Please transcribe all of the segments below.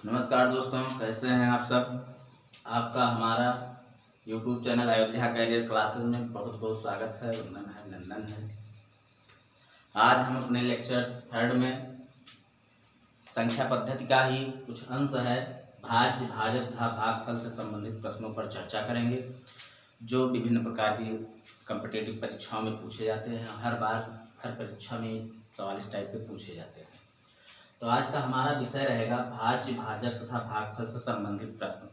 नमस्कार दोस्तों, कैसे हैं आप सब। आपका हमारा YouTube channel Ayodhya career classes में बहुत बहुत स्वागत है। वंदन है, नंदन है। आज हम अपने लेक्चर 3 में संख्या पद्धति का ही कुछ अंश है भाज्य, भाजक तथा भागफल से संबंधित प्रश्नों पर चर्चा करेंगे, जो विभिन्न प्रकार की कॉम्पिटिटिव परीक्षाओं में पूछे जाते हैं। हर परीक्षा में सवाल इस टाइप के पूछे जाते हैं। तो आज का हमारा विषय रहेगा भाज्य, भाजक तथा भागफल से संबंधित प्रश्न।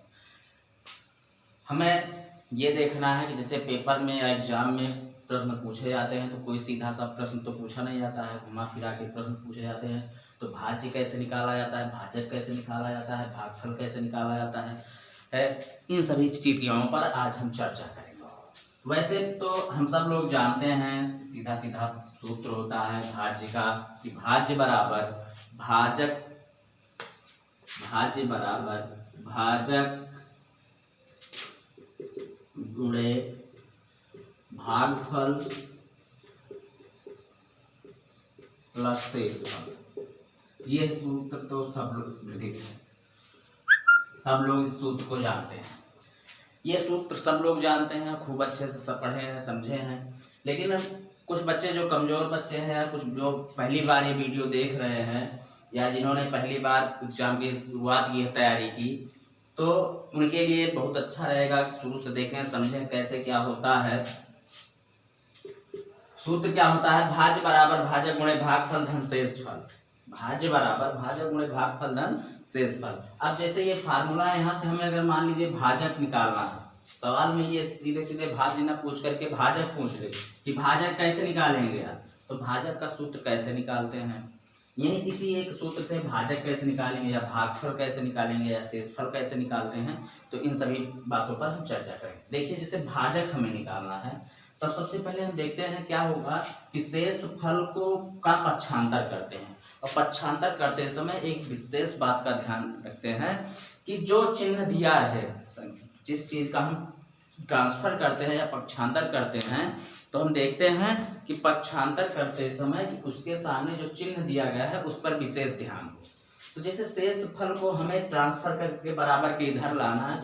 हमें ये देखना है कि जैसे पेपर में या एग्जाम में प्रश्न पूछे जाते हैं तो कोई सीधा सा प्रश्न तो पूछा नहीं जाता है, घुमा फिरा के प्रश्न पूछे जाते हैं। तो भाज्य कैसे निकाला जाता है, भाजक कैसे निकाला जाता है, भागफल कैसे निकाला जाता है, इन सभी चीज़ों पर आज हम चर्चा करेंगे। वैसे तो हम सब लोग जानते हैं, सीधा सीधा सूत्र होता है भाज्य का कि भाज्य बराबर भाजक, भाज्य बराबर भाजक गुणे भागफल प्लस शेषफल। ये सूत्र तो सब लोग विदित है, सब लोग इस सूत्र को जानते हैं। ये सूत्र सब लोग जानते हैं, खूब अच्छे से सब पढ़े हैं, समझे हैं। लेकिन कुछ बच्चे जो कमज़ोर बच्चे हैं या कुछ जो पहली बार ये वीडियो देख रहे हैं या जिन्होंने पहली बार एग्जाम की शुरुआत की है, तैयारी की, तो उनके लिए बहुत अच्छा रहेगा कि शुरू से देखें, समझें कैसे क्या होता है। सूत्र क्या होता है, भाज्य बराबर भाजक गुणे भागफल धन शेषफल। भाज्य बराबर भाजक गुणे भागफल धन शेषफल। अब जैसे ये फार्मूला है, यहाँ से हमें अगर मान लीजिए भाजक निकालना है, सवाल में ये सीधे सीधे भाज्य ना पूछ करके भाजक पूछ ले कि भाजक कैसे निकालेंगे यार, तो भाजक का सूत्र कैसे निकालते हैं, यही इसी एक सूत्र से भाजक कैसे निकालेंगे या भागफल कैसे निकालेंगे या शेषफल कैसे निकालते हैं, तो इन सभी बातों पर हम चर्चा करेंगे। देखिए, जैसे भाजक हमें निकालना है, तब सबसे पहले हम देखते हैं क्या होगा कि शेषफल को का पक्षांतर करते हैं, और पक्षांतर करते समय एक विशेष बात का ध्यान रखते हैं कि जो चिन्ह दिया है, जिस चीज का हम ट्रांसफर करते हैं या पक्षांतर करते हैं, तो हम देखते हैं कि पक्षांतर करते समय कि उसके सामने जो चिन्ह दिया गया है उस पर विशेष ध्यान हो। तो जैसे शेषफल को हमें ट्रांसफर करके बराबर के इधर लाना है,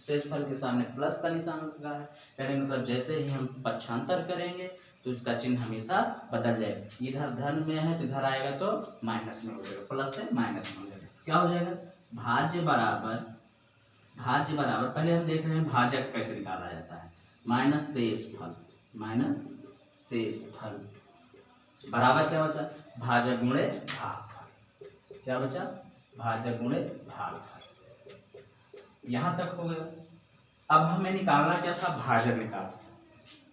शेषफल के सामने प्लस का निशान लगा है, यानी मतलब जैसे ही हम पक्षांतर करेंगे तो इसका चिन्ह हमेशा बदल जाएगा। इधर धन में है तो इधर आएगा तो माइनस में हो जाएगा, प्लस से माइनस में हो जाएगा। क्या हो जाएगा, भाज्य बराबर पहले हम देख रहे हैं भाजक कैसे निकाला जाता है, माइनस शेषफल बराबर क्या बचा, भाजक गुणे भागफल। क्या बचा, भाजक गुणे भागफल। यहां तक हो गया। अब हमें निकालना क्या था, भाजक निकालना।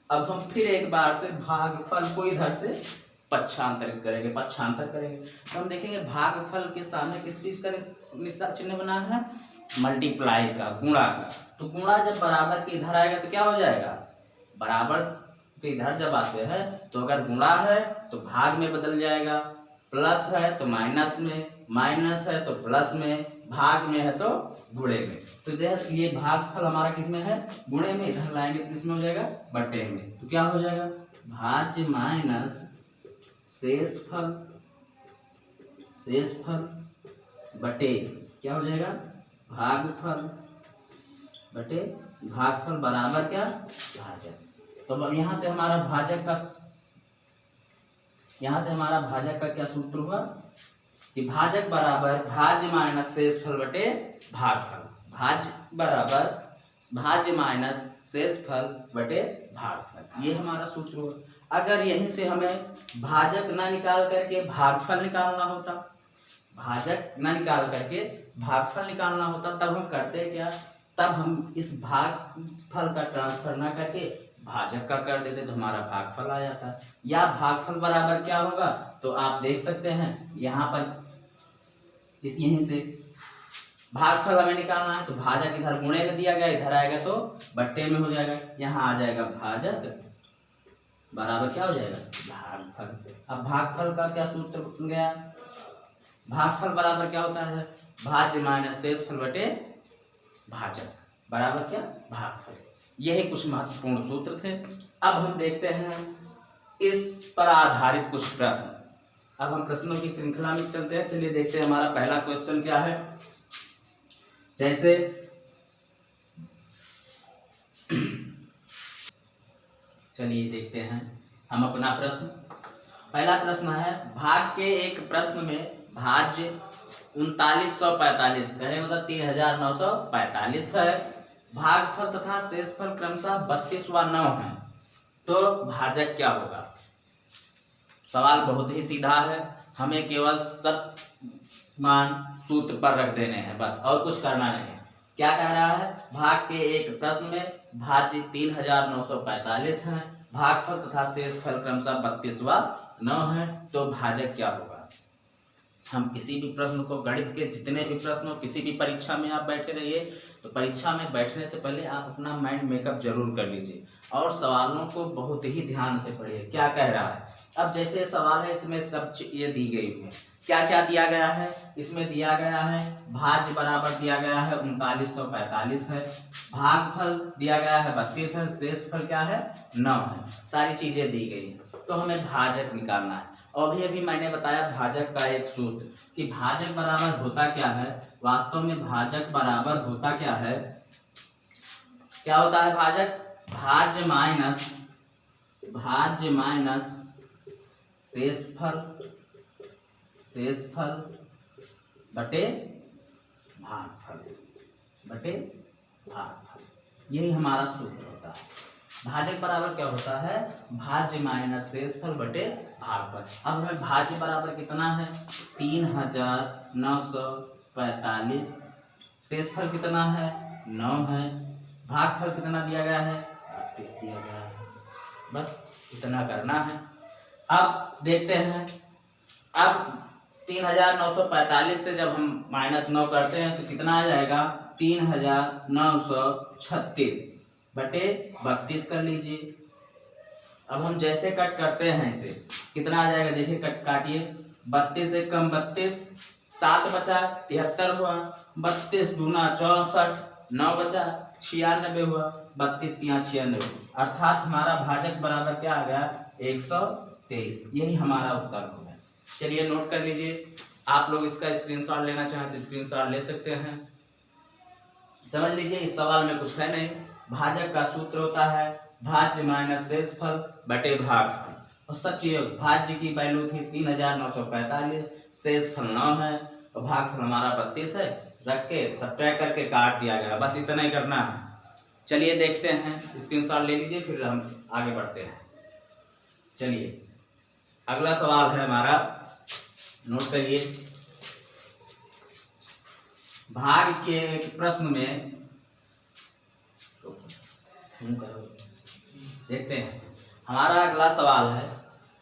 अब हम फिर एक बार से भागफल को इधर से पक्षांतरित करेंगे, तो हम देखेंगे भागफल के सामने किस चीज का निशान चिन्ह बना है, मल्टीप्लाई का, गुणा का। तो गुणा जब बराबर के इधर आएगा तो क्या हो जाएगा, बराबर के इधर जब आते हैं तो अगर गुणा है तो भाग में बदल जाएगा, प्लस है तो माइनस में, माइनस है तो प्लस में, भाग में है तो गुणे में। तो इधर ये भागफल हमारा किस में है, गुणे में, इधर लाएंगे तो किस में हो जाएगा, बटे में। तो क्या हो जाएगा, भाज्य माइनस शेषफल बटे क्या हो जाएगा, भागफल बटे भागफल बराबर क्या, भाजक। तो अब यहाँ से हमारा भाजक का क्या सूत्र हुआ कि भाजक बराबर भाज्य माइनस शेषफल बटे भागफल। भाज्य बराबर भाज्य माइनस शेषफल बटे भागफल, ये हमारा सूत्र हुआ। अगर यहीं से हमें भाजक ना निकाल करके भागफल निकालना होता, तब हम करते क्या, तब हम इस भागफल का ट्रांसफर ना करके भाजक का कर देते तो हमारा भागफल आ जाता। या भागफल बराबर क्या होगा, तो आप देख सकते हैं यहाँ पर यहीं से भागफल हमें निकालना है, तो भाजक इधर गुणे में दिया गया, इधर आएगा तो बट्टे में हो जाएगा, यहाँ आ जाएगा भाजक बराबर क्या हो जाएगा, भागफल। अब भागफल का क्या सूत्र बन गया, भागफल बराबर क्या होता है, भाज्य माइनस शेषफल बटे भाजक बराबर क्या, भागफल। यही कुछ महत्वपूर्ण सूत्र थे। अब हम देखते हैं इस पर आधारित कुछ प्रश्न। अब हम प्रश्नों की श्रृंखला में चलते हैं। चलिए देखते हैं हमारा पहला क्वेश्चन क्या है। जैसे चलिए देखते हैं हम अपना प्रश्न। पहला प्रश्न है, भाग के एक प्रश्न में भाज्य 3945 कहने मतलब 3945 है, भागफल तथा शेषफल क्रमशः 32 व 9 है, तो भाजक क्या होगा। सवाल बहुत ही सीधा है, हमें केवल सब मान सूत्र पर रख देने हैं बस, और कुछ करना नहीं है। क्या कह रहा है, भाग के एक प्रश्न में भाज्य 3945 है, भागफल तथा शेषफल क्रमशः 32 व 9 है, तो भाजक क्या होगा। हम किसी भी प्रश्न को, गणित के जितने भी प्रश्न हो, किसी भी परीक्षा में आप बैठे रहिए, तो परीक्षा में बैठने से पहले आप अपना माइंड मेकअप जरूर कर लीजिए और सवालों को बहुत ही ध्यान से पढ़िए क्या कह रहा है। अब जैसे सवाल है, इसमें सब ये दी गई है, क्या क्या दिया गया है, इसमें दिया गया है भाज्य बराबर दिया गया है 3945 है, भागफल दिया गया है 32 है, शेषफल क्या है 9 है, सारी चीजें दी गई है, तो हमें भाजक निकालना है। और अभी मैंने बताया भाजक का एक सूत्र कि भाजक बराबर होता क्या है। वास्तव में भाजक बराबर होता क्या है, क्या होता है भाजक, भाज्य माइनस शेषफल बटे भागफल, यही हमारा सूत्र होता है। भाजक बराबर क्या होता है, भाज्य माइनस शेषफल बटे भागफल। अब हमें भाज्य बराबर कितना है 3945, शेषफल कितना है 9 है, भागफल कितना दिया गया है 32 दिया गया है, बस इतना करना है। अब देखते हैं, अब 3945 से जब हम -9 करते हैं तो कितना आ जाएगा 3936 बटे 32 कर लीजिए। अब हम जैसे कट करते हैं इसे कितना आ जाएगा, देखिए कट काटिए, 32 से कम 32, 7 बचा 73 हुआ, 32 दूना 64, 9 बचा 96 हुआ, 32 तिया 96, अर्थात हमारा भाजक बराबर क्या आ गया 123। यही हमारा उत्तर हो गया। चलिए नोट कर लीजिए, आप लोग इसका स्क्रीनशॉट लेना चाहें तो स्क्रीनशॉट ले सकते हैं। समझ लीजिए इस सवाल में कुछ है नहीं, भाजक का सूत्र होता है भाज्य माइनस शेषफल बटे भागफल, और सच योग भाज्य की वैल्यू थी 3945, शेषफल 9 है और भागफल हमारा 32 है, रख के सब्ट्रैक्ट करके काट दिया गया, बस इतना ही करना है। चलिए देखते हैं, स्क्रीनशॉट ले लीजिए फिर हम आगे बढ़ते हैं। चलिए अगला सवाल है हमारा, नोट करिए, भाग के प्रश्न में देखते हैं, हमारा अगला सवाल है,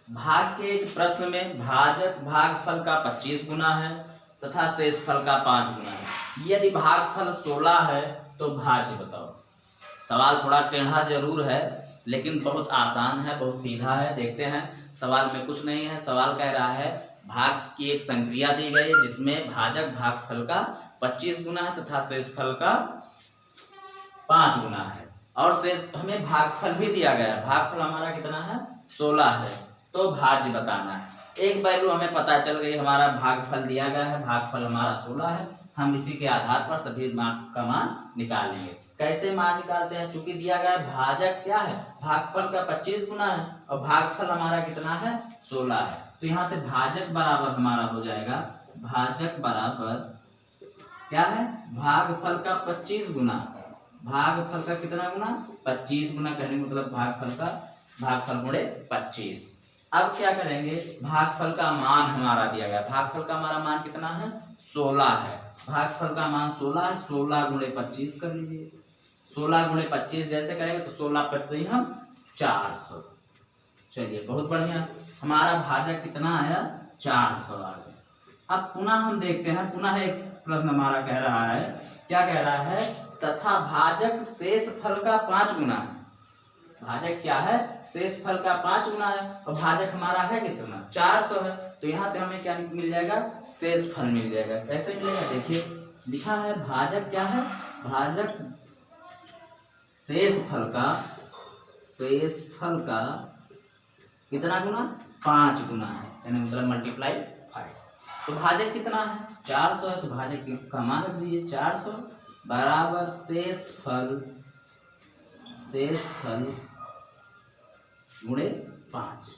भाग के एक प्रश्न में भाजक भागफल का 25 गुना है तथा शेषफल का 5 गुना है, यदि भागफल 16 है तो भाज्य बताओ। सवाल थोड़ा टेढ़ा जरूर है लेकिन बहुत आसान है, बहुत सीधा है। देखते हैं, सवाल में कुछ नहीं है, सवाल कह रहा है भाग की एक संक्रिया दी गई है जिसमें भाजक भागफल का 25 गुना है तथा शेषफल का 5 गुना है, और शेष हमें भागफल भी दिया गया है, भागफल हमारा कितना है 16 है, तो भाज्य बताना है। एक वैल्यू हमें पता चल गई, हमारा भागफल दिया गया है, भागफल हमारा 16 है, हम इसी के आधार पर सभी मान का मान निकालेंगे। कैसे मान निकालते हैं, चूंकि दिया गया है भाजक क्या है, भागफल का 25 गुना है और भागफल हमारा कितना है 16 है, तो यहाँ से भाजक बराबर हमारा हो जाएगा, भाजक बराबर क्या है, भागफल का 25 गुना, भागफल का कितना गुना 25 गुना, कहने मतलब भागफल गुणे 25। अब क्या करेंगे, भागफल का मान हमारा दिया गया, भागफल का हमारा मान कितना है 16 है, भागफल का मान 16 है, 16 गुणे 25 कर लीजिए, 16 गुणे 25 जैसे करेंगे तो 16 25 हम 400। चलिए बहुत बढ़िया, हमारा भाजक कितना आया 400 आ गया। अब पुनः हम देखते हैं, पुनः एक प्रश्न हमारा कह रहा है, क्या कह रहा है, तथा भाजक शेषफल का 5 गुना है, भाजक क्या है शेषफल का 5 गुना है और भाजक हमारा है कितना 400 है, तो यहाँ से हमें क्या मिल जाएगा शेषफल मिल जाएगा। कैसे मिलेगा, देखिए लिखा है भाजक क्या है, भाजक शेषफल का कितना गुना 5 गुना है, यानी मतलब मल्टीप्लाई 5, तो भाजक कितना है 400 है, तो भाजक का मान रख दीजिए 400, बराबर शेष फल गुणे 5।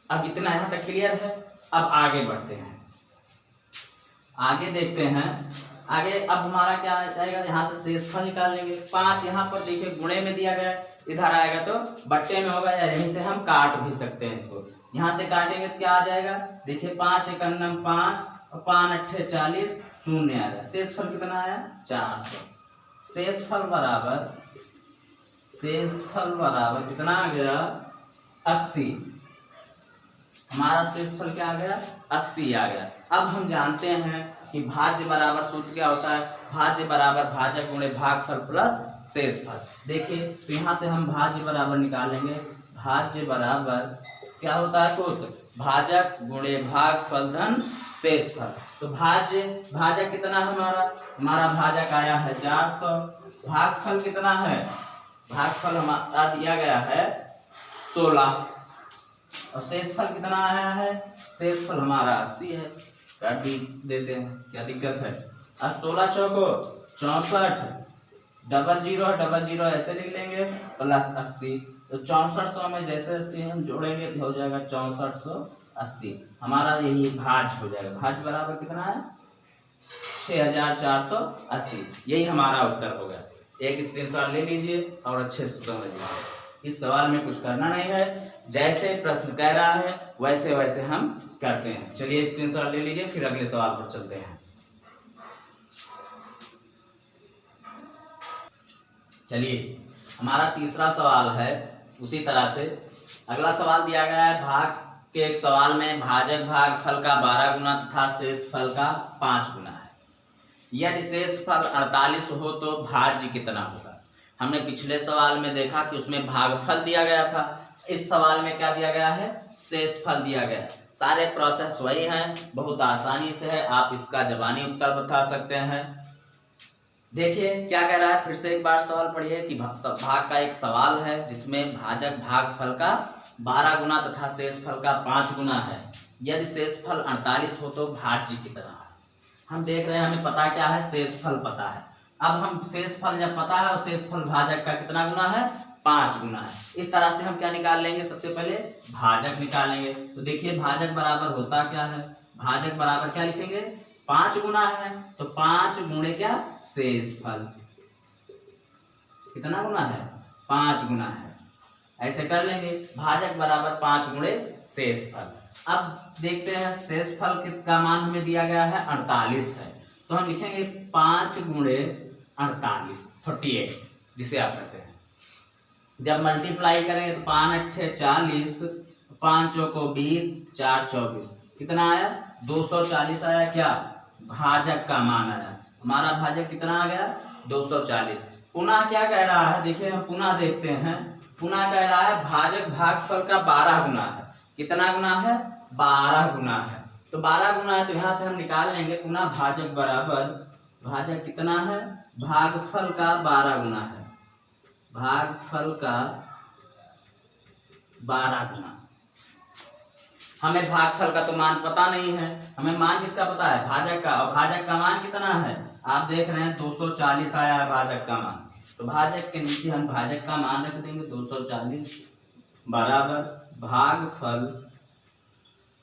अब इतना यहाँ तक क्लियर है। अब आगे बढ़ते हैं, आगे देखते हैं। आगे अब हमारा क्या आ जाएगा, यहाँ से शेषफल निकाल लेंगे। 5 यहाँ पर देखिए गुणे में दिया गया है, इधर आएगा तो बट्टे में होगा, या यहीं से हम काट भी सकते हैं इसको। यहाँ से काटेंगे तो क्या आ जाएगा, देखिए 5 × 1 = 5 और 5 × 8 = 40, शून्य आ जाए। शेषफल कितना आया, 400। शेषफल बराबर कितना आ गया, 80। हमारा शेषफल क्या आ गया, 80 आ गया। अब हम जानते हैं कि भाज्य बराबर सूत्र क्या होता है, भाज्य बराबर भाजक गुणे भागफल प्लस शेषफल। देखिए तो यहाँ से हम भाज्य बराबर निकालेंगे। भाज्य बराबर क्या होता है सूत्र, भाजक गुणे भागफल धन शेषफल। तो भाजक कितना है हमारा भाजक आया है 400। भागफल कितना है, भागफल हमारा दिया गया है 16। और शेषफल कितना आया है, शेषफल हमारा 80 है। काट देते हैं, क्या दिक्कत है। अब 16 चौको 64, डबल जीरो ऐसे लिख लेंगे, प्लस 80। तो 6400 में जैसे 80 हम जोड़ेंगे तो हो जाएगा 6480। हमारा यही भाज्य हो जाएगा। भाज्य बराबर कितना है, 6480। यही हमारा उत्तर हो गया। एक स्क्रीनशॉट ले लीजिए और अच्छे से समझ लीजिए। इस सवाल में कुछ करना नहीं है, जैसे प्रश्न कह रहा है वैसे वैसे हम करते हैं। चलिए स्क्रीनशॉट ले लीजिए, फिर अगले सवाल पर चलते हैं। चलिए हमारा तीसरा सवाल है उसी तरह से। अगला सवाल दिया गया है, भाग के एक सवाल में भाजक भागफल का 12 गुना तथा शेषफल का 5 गुना है। यदि शेषफल 48 हो तो भाज्य कितना होगा। हमने पिछले सवाल में देखा कि उसमें भागफल दिया गया था, इस सवाल में क्या दिया गया है, शेषफल दिया गया है। सारे प्रोसेस वही हैं, बहुत आसानी से है, आप इसका जबानी उत्तर बता सकते हैं। देखिए क्या कह रहा है, फिर से एक बार सवाल पढ़िए कि भाग का एक सवाल है जिसमें भाजक भागफल का 12 गुना तथा शेषफल का 5 गुना है। यदि शेषफल 48 हो तो भाज्य कितना है। हम देख रहे हैं, हमें पता क्या है, शेषफल पता है। अब हम शेषफल जब पता है और शेषफल भाजक का कितना गुना है, 5 गुना है। इस तरह से हम क्या निकाल लेंगे, सबसे पहले भाजक निकालेंगे। तो देखिए भाजक बराबर होता क्या है, भाजक बराबर क्या लिखेंगे, 5 गुना है तो 5 गुणे क्या, शेषफल। कितना गुना है, 5 गुना है। ऐसे कर लेंगे, भाजक बराबर 5 गुणे शेषफल। अब देखते हैं शेषफल का मान हमें दिया गया है 48 है, तो हम लिखेंगे 5 गुणे 48, 48 जिसे आप कहते हैं। जब मल्टीप्लाई करेंगे तो 5 × 8 = 40, 5 चौको 20, 4 24, कितना आया, 240 आया। क्या, भाजक का मान आया। हमारा भाजक कितना आ गया, 240। पुनः क्या कह रहा है, देखिए हम पुनः देखते हैं। पुनः कह रहा है भाजक भागफल का 12 गुना है। कितना गुना है, 12 गुना है। तो 12 गुना है तो यहाँ से हम निकाल लेंगे पुनः भाजक बराबर, भाजक कितना है, भागफल का 12 गुना है, भागफल का 12 गुना। हमें भागफल का तो मान पता नहीं है, हमें मान किसका पता है, भाजक का। और भाजक का मान कितना है, आप देख रहे हैं 240 आया है भाजक का मान। तो भाजक के नीचे हम भाजक का मान रख देंगे 240 बराबर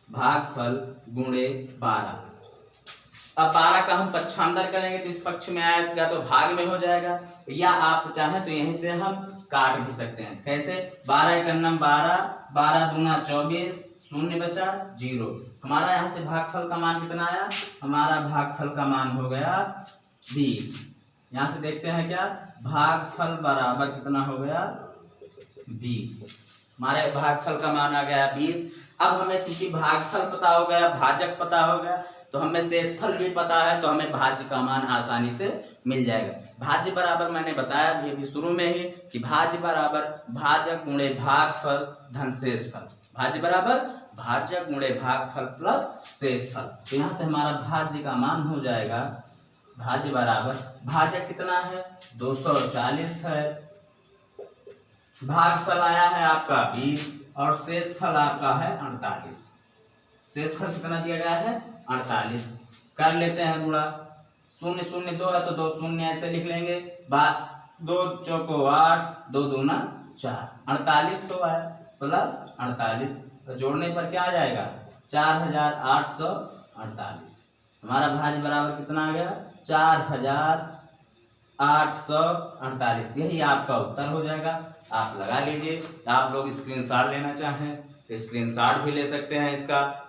भागफल गुणे 12। अब 12 का हम पक्षांतर करेंगे तो इस पक्ष में आएगा तो भाग में हो जाएगा, या आप चाहें तो यहीं से हम काट भी सकते हैं। कैसे, 12 × 9 = 12, 12 दूना 24, शून्य बचा 0। हमारा यहाँ से भागफल का मान कितना आया, हमारा भागफल का मान हो गया 20। यहाँ से देखते हैं क्या, भागफल बराबर कितना हो गया, 20। हमारे भागफल का मान आ गया 20। अब हमें क्योंकि भागफल पता हो गया, भाजक पता हो गया, तो हमें शेषफल भी पता है, तो हमें भाज्य का मान आसानी से मिल जाएगा। भाज्य बराबर मैंने बताया भी शुरू में ही कि भाज्य बराबर भाजक गुणे भागफल धन शेषफल। भाज्य बराबर भाजक गुणे भागफल प्लस शेषफल। तो यहाँ से हमारा भाज्य का मान हो जाएगा, भाज्य बराबर भाजक कितना है, 240 है, भागफल आया है आपका 20 और शेषफल आपका है 48। शेषफल कितना दिया गया है, 48। कर लेते हैं गुणा, शून्य शून्य 2 है तो 2 शून्य ऐसे लिख लेंगे। 2 चौको 8, 2 दूना 4, 4800 है प्लस 48, तो जोड़ने पर क्या आ जाएगा 4848। हमारा भाज्य बराबर कितना आ गया 4848। यही आपका उत्तर हो जाएगा। आप लगा लीजिए। आप लोग स्क्रीनशॉट लेना चाहें तो स्क्रीनशॉट भी ले सकते हैं इसका।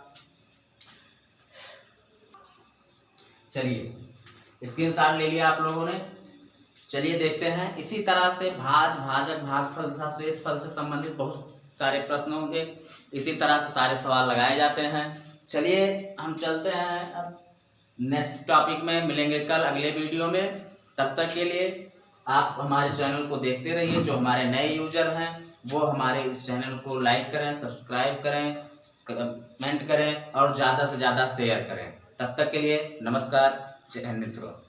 चलिए स्क्रीनशॉट ले लिया आप लोगों ने। चलिए देखते हैं इसी तरह से भाजक भागफल तथा शेषफल से संबंधित बहुत सारे प्रश्न होंगे। इसी तरह से सारे सवाल लगाए जाते हैं। चलिए हम चलते हैं अब नेक्स्ट टॉपिक में। मिलेंगे कल अगले वीडियो में। तब तक के लिए आप हमारे चैनल को देखते रहिए। जो हमारे नए यूजर हैं वो हमारे इस चैनल को लाइक करें, सब्सक्राइब करें, कमेंट करें और ज़्यादा से ज़्यादा शेयर करें। तब तक के लिए नमस्कार। जय हिंद मित्रों।